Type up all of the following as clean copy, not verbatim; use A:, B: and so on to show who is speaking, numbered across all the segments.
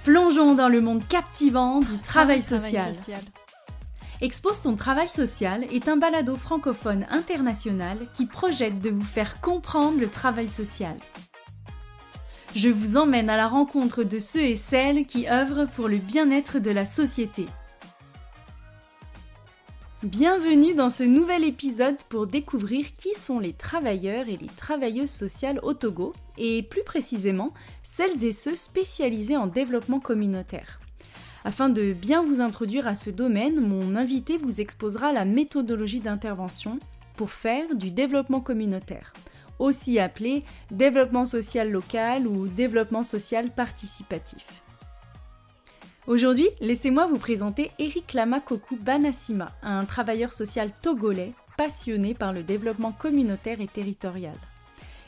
A: Plongeons dans le monde captivant du travail social. Expose ton travail social est un balado francophone international qui projette de vous faire comprendre le travail social. Je vous emmène à la rencontre de ceux et celles qui œuvrent pour le bien-être de la société. Bienvenue dans ce nouvel épisode pour découvrir qui sont les travailleurs et les travailleuses sociales au Togo et plus précisément celles et ceux spécialisés en développement communautaire. Afin de bien vous introduire à ce domaine, mon invité vous exposera la méthodologie d'intervention pour faire du développement communautaire, aussi appelé développement social local ou développement social participatif. Aujourd'hui, laissez-moi vous présenter Eric Lamakokou Banassima, un travailleur social togolais passionné par le développement communautaire et territorial.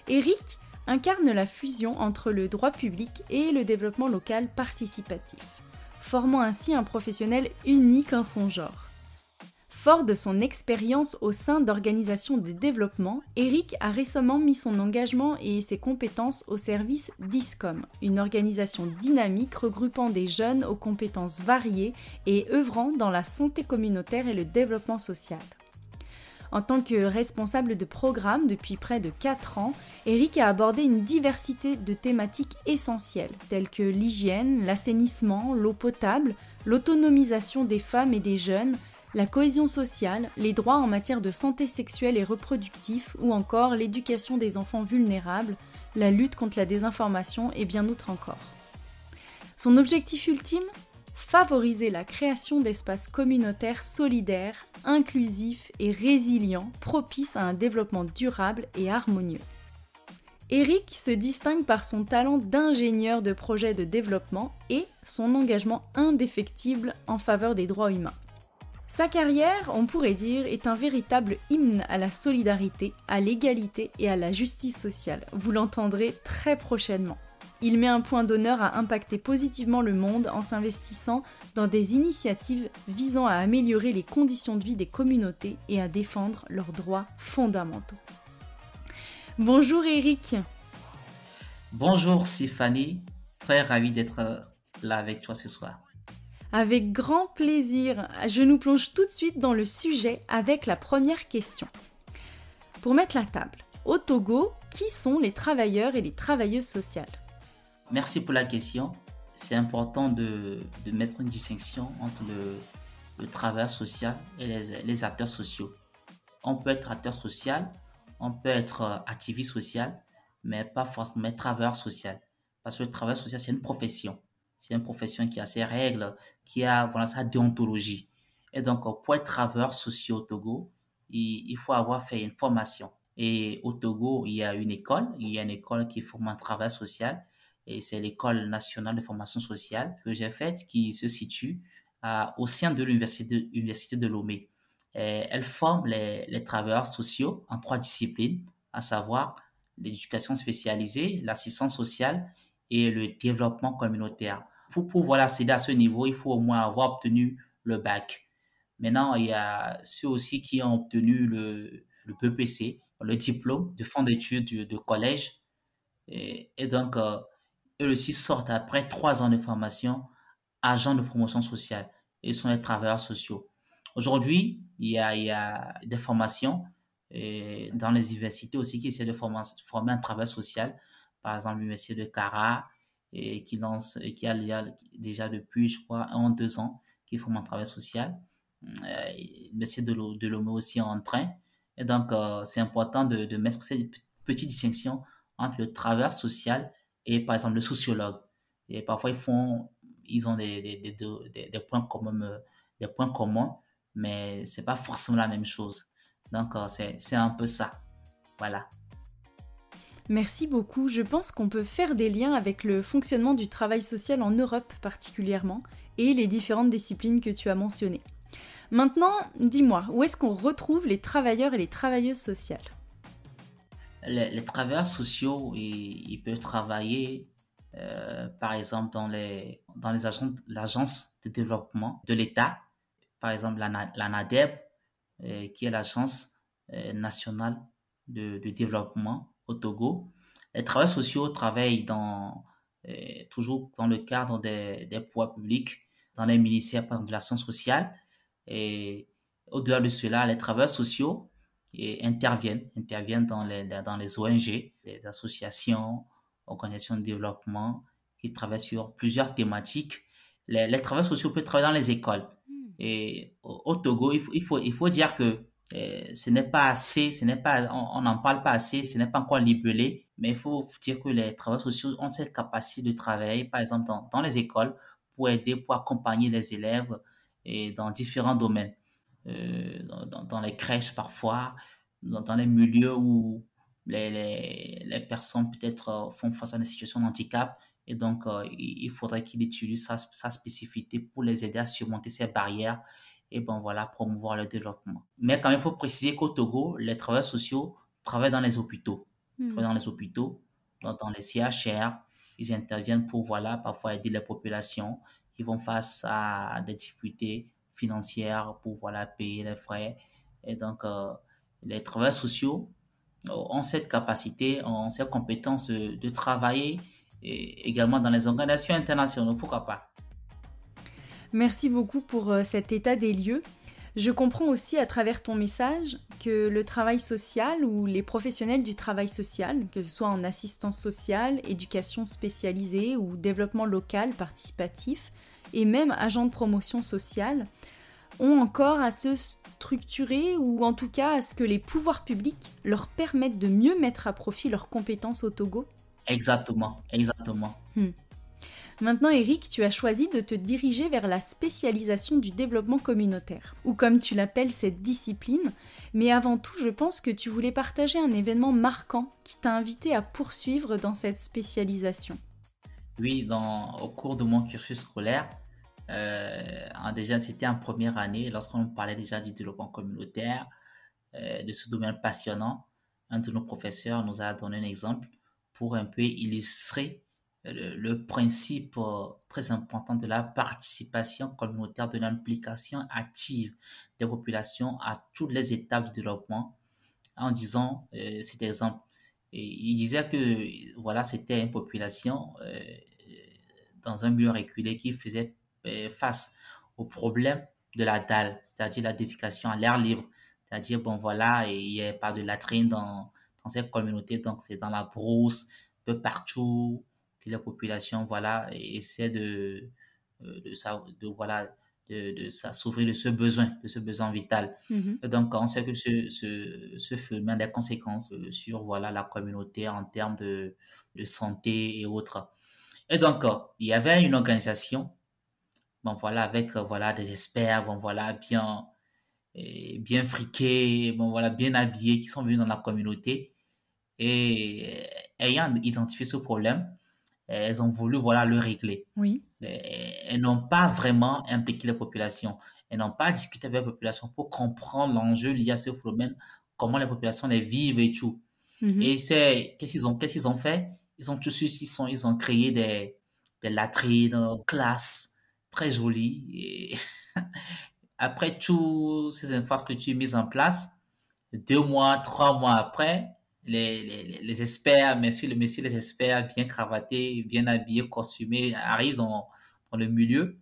A: Eric incarne la fusion entre le droit public et le développement local participatif, formant ainsi un professionnel unique en son genre. Fort de son expérience au sein d'organisations de développement, Eric a récemment mis son engagement et ses compétences au service d'ISCOM, une organisation dynamique regroupant des jeunes aux compétences variées et œuvrant dans la santé communautaire et le développement social. En tant que responsable de programme depuis près de 4 ans, Eric a abordé une diversité de thématiques essentielles telles que l'hygiène, l'assainissement, l'eau potable, l'autonomisation des femmes et des jeunes, la cohésion sociale, les droits en matière de santé sexuelle et reproductive ou encore l'éducation des enfants vulnérables, la lutte contre la désinformation et bien d'autres encore. Son objectif ultime ? Favoriser la création d'espaces communautaires solidaires, inclusifs et résilients, propices à un développement durable et harmonieux. Eric se distingue par son talent d'ingénieur de projets de développement et son engagement indéfectible en faveur des droits humains. Sa carrière, on pourrait dire, est un véritable hymne à la solidarité, à l'égalité et à la justice sociale. Vous l'entendrez très prochainement. Il met un point d'honneur à impacter positivement le monde en s'investissant dans des initiatives visant à améliorer les conditions de vie des communautés et à défendre leurs droits fondamentaux. Bonjour Eric.
B: Bonjour Stéphanie, très ravi d'être là avec toi ce soir.
A: Avec grand plaisir, je nous plonge tout de suite dans le sujet avec la première question. Pour mettre la table, au Togo, qui sont les travailleurs et les travailleuses sociales ?
B: Merci pour la question. C'est important de mettre une distinction entre le travailleur social et les acteurs sociaux. On peut être acteur social, on peut être activiste social, mais pas forcément travailleur social. Parce que le travailleur social, c'est une profession. C'est une profession qui a ses règles, qui a sa déontologie. Et donc, pour être travailleur social au Togo, il faut avoir fait une formation. Et au Togo, il y a une école qui forme un travailleur social. Et c'est l'école nationale de formation sociale que j'ai faite, qui se situe au sein de l'université de Lomé. Et elle forme les travailleurs sociaux en 3 disciplines, à savoir l'éducation spécialisée, l'assistance sociale et le développement communautaire. Pour pouvoir accéder à ce niveau, il faut au moins avoir obtenu le bac. Maintenant, il y a ceux aussi qui ont obtenu le BEPC, le diplôme de fin d'études de collège. Et donc, eux aussi sortent après 3 ans de formation, agents de promotion sociale. Ils sont les travailleurs sociaux. Aujourd'hui, il y a des formations dans les universités aussi qui essaient de former un travailleur social. Par exemple, l'université de Kara, et qui a déjà depuis, je crois, 1 ou 2 ans, qui forme un travail social. L'université de Lomé aussi est en train. Et donc, c'est important de mettre cette petite distinction entre le travailleur social et, par exemple, le sociologue. Et parfois, ils ont des points communs, mais c'est pas forcément la même chose. Donc, c'est un peu ça. Voilà.
A: Merci beaucoup. Je pense qu'on peut faire des liens avec le fonctionnement du travail social en Europe particulièrement et les différentes disciplines que tu as mentionnées. Maintenant, dis-moi, où est-ce qu'on retrouve les travailleurs et les travailleuses sociales ?
B: Les travailleurs sociaux, ils peuvent travailler, par exemple, dans l'agence de développement de l'État, par exemple la NADEB, qui est l'agence nationale de développement au Togo. Les travailleurs sociaux travaillent dans toujours dans le cadre des pouvoirs publics, dans les ministères par exemple, de l'action sociale. Et au-delà de cela, les travailleurs sociaux interviennent dans les ONG, les associations, organisations de développement qui travaillent sur plusieurs thématiques. Les travailleurs sociaux peuvent travailler dans les écoles. Et au Togo, il faut dire que ce n'est pas assez, on n'en parle pas assez, ce n'est pas encore libellé, mais il faut dire que les travailleurs sociaux ont cette capacité de travailler, par exemple, dans les écoles, pour aider, pour accompagner les élèves et dans différents domaines, dans les crèches parfois, dans les milieux où les personnes peut-être font face à des situations de handicap. Et donc, il faudrait qu'il utilise sa spécificité pour les aider à surmonter ces barrières et bon, voilà, promouvoir le développement. Mais quand même, il faut préciser qu'au Togo, les travailleurs sociaux travaillent dans les hôpitaux. Ils travaillent dans les hôpitaux, dans les CHR. Ils interviennent pour, voilà, parfois aider les populations qui vont face à des difficultés financières pour, voilà, payer les frais. Et donc, les travailleurs sociaux ont cette capacité, ont cette compétence de travailler et également dans les organisations internationales, pourquoi pas.
A: Merci beaucoup pour cet état des lieux. Je comprends aussi à travers ton message que le travail social ou les professionnels du travail social, que ce soit en assistance sociale, éducation spécialisée ou développement local participatif, et même agents de promotion sociale, ont encore à se structurer ou en tout cas à ce que les pouvoirs publics leur permettent de mieux mettre à profit leurs compétences au Togo.
B: Exactement, exactement.
A: Maintenant, Eric, tu as choisi de te diriger vers la spécialisation du développement communautaire, ou comme tu l'appelles cette discipline, mais avant tout, je pense que tu voulais partager un événement marquant qui t'a invité à poursuivre dans cette spécialisation.
B: Oui, au cours de mon cursus scolaire, déjà c'était en première année, lorsqu'on parlait déjà du développement communautaire, de ce domaine passionnant, un de nos professeurs nous a donné un exemple pour un peu illustrer le principe très important de la participation communautaire, de l'implication active des populations à toutes les étapes du développement, en disant cet exemple. Et il disait que voilà, c'était une population dans un milieu reculé qui faisait face au problème de la dalle, c'est-à-dire la défécation à l'air libre. C'est-à-dire, bon, voilà, il n'y a pas de latrine dans cette communauté, donc c'est dans la brousse, un peu partout, que la population, voilà, essaie voilà, de s'ouvrir de ce besoin vital. Et donc, on sait que ce phénomène a des conséquences sur, voilà, la communauté en termes de santé et autres. Et donc, il y avait une organisation, bon, voilà, avec, voilà, des experts, bon, voilà, bien friqués, bon, voilà, bien habillés, qui sont venus dans la communauté. Et ayant identifié ce problème, elles ont voulu, voilà, le régler.
A: Oui.
B: Elles n'ont pas vraiment impliqué la population. Elles n'ont pas discuté avec la population pour comprendre l'enjeu lié à ce phénomène, comment les populations les vivent et tout. Et qu'est-ce qu'ils ont fait? Ils ont créé des latrines, classes, très jolies. Et après toutes ces infrastructures mises en place, 2 mois, 3 mois après, les experts, messieurs les experts bien cravatés, bien habillés, costumés, arrivent dans le milieu.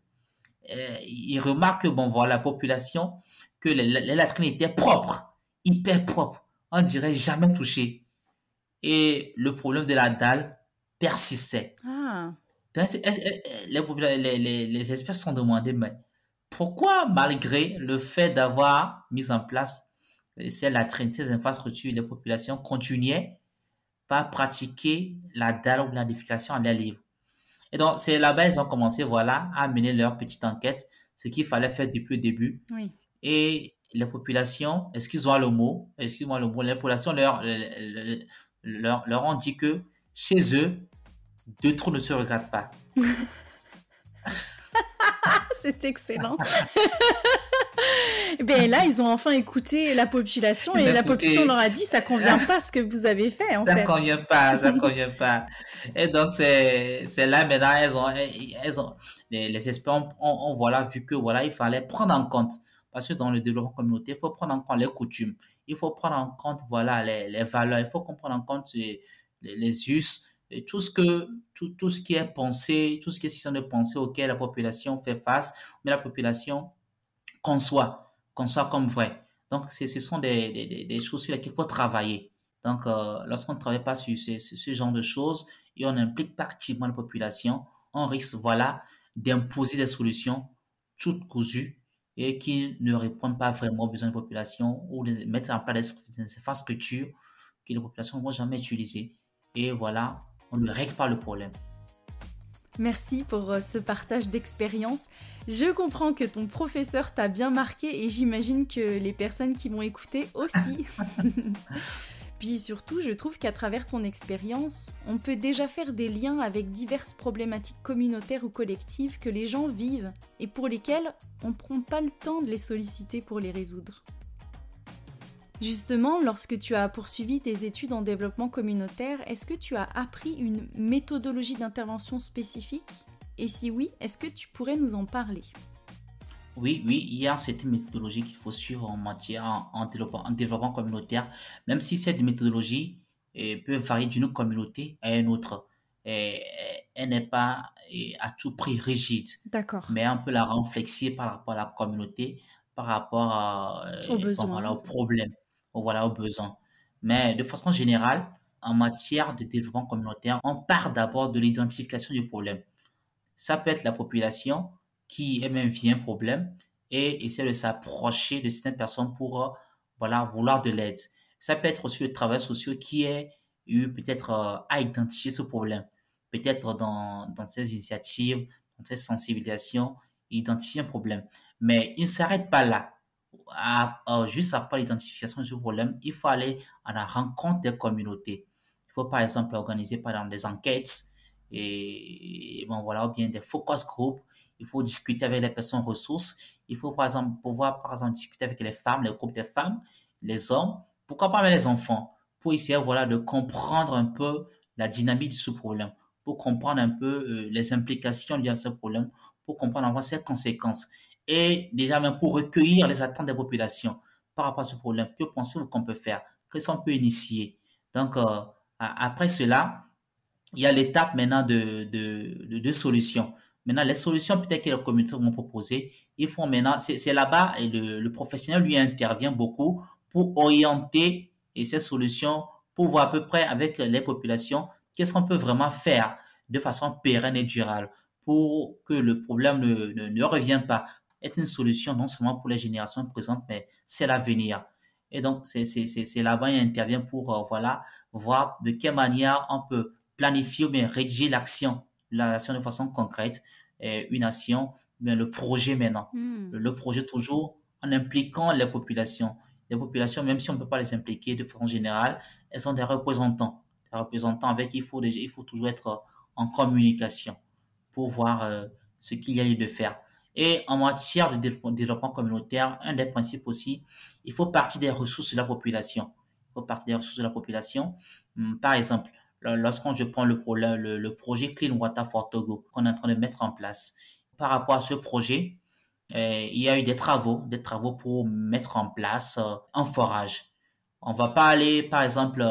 B: Ils remarquent que, bon, voilà, la population, que les latrines étaient propres, hyper propres. On dirait jamais touchées. Et le problème de la dalle persistait. Donc, les experts se sont demandé, mais pourquoi, malgré le fait d'avoir mis en place ces latrines, ces infrastructures, les populations continuaient par pratiquer la dalle ou la défécation à l'air libre. Et donc, c'est là-bas ils ont commencé, voilà, à mener leur petite enquête, ce qu'il fallait faire depuis le début.
A: Oui.
B: Et les populations, excuse-moi le mot, les populations leur ont dit que chez eux, deux trous ne se regardent pas.
A: C'est excellent. Ben là, ils ont enfin écouté la population et la population leur a dit ça convient pas ce que vous avez fait
B: ça fait. Ça convient pas. Et donc c'est là maintenant les experts ont voilà vu que voilà il fallait prendre en compte parce que dans le développement communautaire il faut prendre en compte les coutumes, il faut prendre en compte voilà les valeurs, il faut prendre en compte les us et tout ce qui est pensé, tout ce qui est système de pensée auquel la population fait face, mais la population conçoit comme vrai. Donc, ce sont des choses sur lesquelles il faut travailler. Donc, lorsqu'on ne travaille pas sur ce genre de choses et on n'implique pas activement la population, on risque, voilà, d'imposer des solutions toutes cousues et qui ne répondent pas vraiment aux besoins de la population ou de mettre en place des infrastructures que les populations ne vont jamais utiliser. Et voilà, on ne règle pas le problème.
A: Merci pour ce partage d'expérience. Je comprends que ton professeur t'a bien marqué et j'imagine que les personnes qui m'ont écouté aussi. Puis surtout, je trouve qu'à travers ton expérience, on peut déjà faire des liens avec diverses problématiques communautaires ou collectives que les gens vivent et pour lesquelles on ne prend pas le temps de les solliciter pour les résoudre. Justement, lorsque tu as poursuivi tes études en développement communautaire, est-ce que tu as appris une méthodologie d'intervention spécifique? Et si oui, est-ce que tu pourrais nous en parler?
B: Oui, oui, il y a certaines méthodologies qu'il faut suivre en matière, en développement communautaire, même si cette méthodologie peut varier d'une communauté à une autre. Et, elle n'est pas à tout prix rigide,
A: D'accord.
B: mais on peut la rendre flexible par rapport à la communauté, par rapport
A: Au
B: bon, voilà,
A: besoin.
B: aux problèmes, voilà, aux besoins. Mais de façon générale, en matière de développement communautaire, on part d'abord de l'identification du problème. Ça peut être la population qui elle-même vit un problème et essaie de s'approcher de certaines personnes pour voilà, vouloir de l'aide. Ça peut être aussi le travail social qui est eu peut-être à identifier ce problème. Peut-être dans ces initiatives, dans ces sensibilisations, identifier un problème. Mais il ne s'arrête pas là. Juste après l'identification de ce problème, il faut aller à la rencontre des communautés. Il faut par exemple organiser par exemple des enquêtes et bon voilà, ou bien des focus group. Il faut discuter avec les personnes ressources. Il faut par exemple pouvoir par exemple discuter avec les femmes, les groupes des femmes, les hommes, pourquoi pas avec les enfants, pour essayer voilà de comprendre un peu la dynamique de ce problème, pour comprendre un peu les implications liées à ce problème, pour comprendre en ses conséquences et déjà même pour recueillir les attentes des populations par rapport à ce problème. Que pensez-vous qu'on peut faire? Qu'est-ce qu'on peut initier? Donc après cela, il y a l'étape maintenant de solutions. Maintenant, les solutions peut-être que les communautés vont proposer, ils font maintenant, c'est là-bas et le professionnel lui intervient beaucoup pour orienter et ces solutions pour voir à peu près avec les populations qu'est-ce qu'on peut vraiment faire de façon pérenne et durable pour que le problème ne revienne pas. Être une solution non seulement pour les générations présentes, mais c'est l'avenir. Et donc, c'est là-bas, il intervient pour, voilà, voir de quelle manière on peut planifier ou bien rédiger l'action de façon concrète, une action, bien le projet maintenant.
A: Hmm.
B: Le projet toujours en impliquant les populations. Les populations, même si on ne peut pas les impliquer de façon générale, elles sont des représentants. Des représentants avec qui il faut toujours être en communication pour voir ce qu'il y a lieu de faire. Et en matière de développement communautaire, un des principes aussi, il faut partir des ressources de la population. Il faut partir des ressources de la population. Par exemple, lorsqu'on je prends le projet Clean Water for Togo qu'on est en train de mettre en place, par rapport à ce projet, il y a eu des travaux pour mettre en place un forage. On va pas aller, par exemple,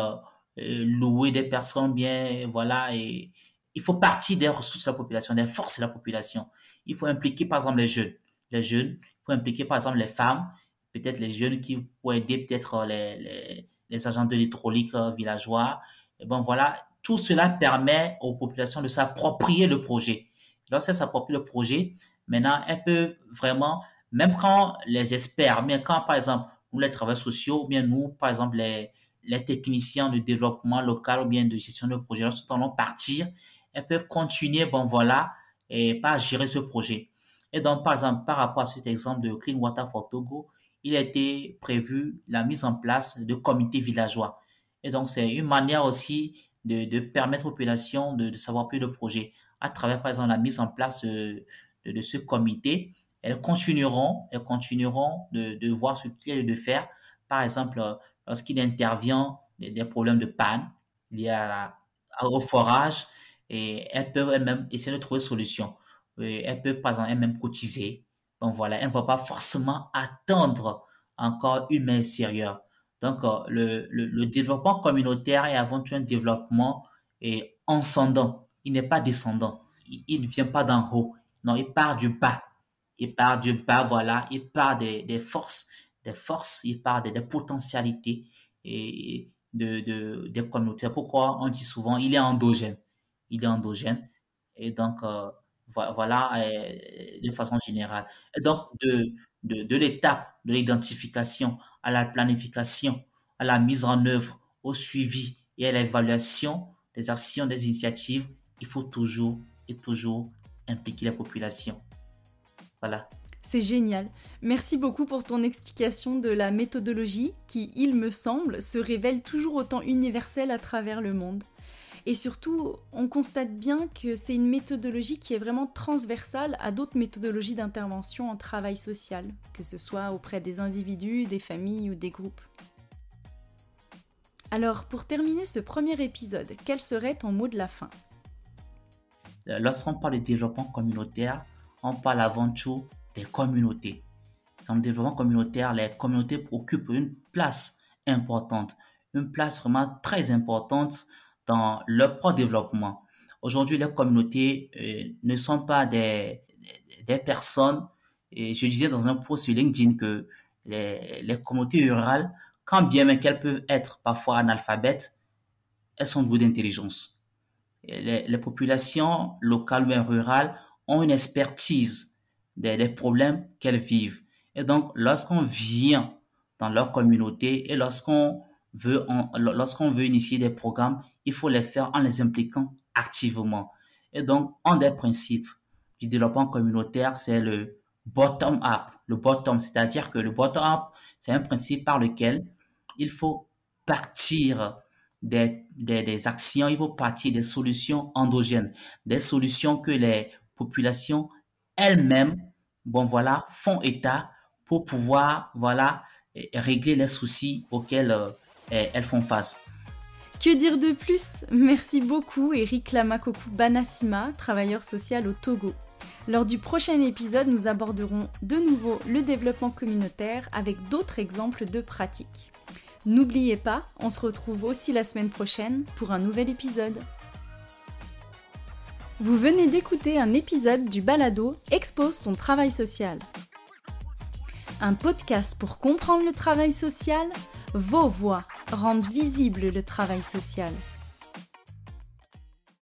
B: louer des personnes bien, voilà, et il faut partir des ressources de la population, des forces de la population. Il faut impliquer, par exemple, les jeunes. Les jeunes, il faut impliquer, par exemple, les femmes, peut-être les jeunes qui pourraient aider peut-être les agents de l'hydraulique villageois. Et bon, voilà, tout cela permet aux populations de s'approprier le projet. Lorsqu'elles s'approprient le projet, maintenant, elles peuvent vraiment, même quand les experts, mais quand, par exemple, nous, les travailleurs sociaux, ou bien nous, par exemple, les techniciens de développement local ou bien de gestion de projet, lorsqu'ils allons partir, elles peuvent continuer, bon, voilà, et pas gérer ce projet. Et donc, par exemple, par rapport à cet exemple de Clean Water for Togo, il a été prévu la mise en place de comités villageois. Et donc, c'est une manière aussi de permettre aux populations de savoir plus le projet à travers, par exemple, la mise en place de ce comité. Elles continueront de voir ce qu'il y a de faire. Par exemple, lorsqu'il intervient des problèmes de panne liés au forage, et elles peuvent elles-mêmes essayer de trouver une solution. Et elles peuvent, par exemple, elles-mêmes cotiser. Donc voilà, elles ne vont pas forcément attendre encore une main extérieure. Donc, le développement communautaire est avant tout un développement et ascendant. Il n'est pas descendant. Il ne vient pas d'en haut. Non, il part du bas. Il part du bas, voilà. Il part des forces, il part des potentialités et des communautés. Pourquoi on dit souvent il est endogène. Il est endogène. Et donc, voilà, de façon générale. Et donc, de l'étape de l'identification à la planification, à la mise en œuvre, au suivi et à l'évaluation des actions, des initiatives, il faut toujours et toujours impliquer la population. Voilà.
A: C'est génial. Merci beaucoup pour ton explication de la méthodologie qui, il me semble, se révèle toujours autant universelle à travers le monde. Et surtout, on constate bien que c'est une méthodologie qui est vraiment transversale à d'autres méthodologies d'intervention en travail social, que ce soit auprès des individus, des familles ou des groupes. Alors, pour terminer ce premier épisode, quel serait ton mot de la fin ?
B: Lorsqu'on parle de développement communautaire, on parle avant tout des communautés. Dans le développement communautaire, les communautés occupent une place importante, une place vraiment très importante dans leur propre développement. Aujourd'hui, les communautés ne sont pas des personnes, et je disais dans un post sur LinkedIn que les communautés rurales, quand bien même qu'elles peuvent être parfois analphabètes, elles sont douées d'intelligence. Les populations locales ou rurales ont une expertise des problèmes qu'elles vivent. Et donc, lorsqu'on vient dans leur communauté et lorsqu'on veut initier des programmes, il faut les faire en les impliquant activement. Et donc, un des principes du développement communautaire, c'est le bottom-up. Le bottom, c'est-à-dire que le bottom-up, c'est un principe par lequel il faut partir des actions, il faut partir des solutions endogènes, des solutions que les populations elles-mêmes, font état pour pouvoir, régler les soucis auxquels elles font face.
A: Que dire de plus ? Merci beaucoup Eric Lamakokou Banassima, travailleur social au Togo. Lors du prochain épisode, nous aborderons de nouveau le développement communautaire avec d'autres exemples de pratiques. N'oubliez pas, on se retrouve aussi la semaine prochaine pour un nouvel épisode. Vous venez d'écouter un épisode du balado Expose ton travail social. Un podcast pour comprendre le travail social, vos voix rendent visible le travail social.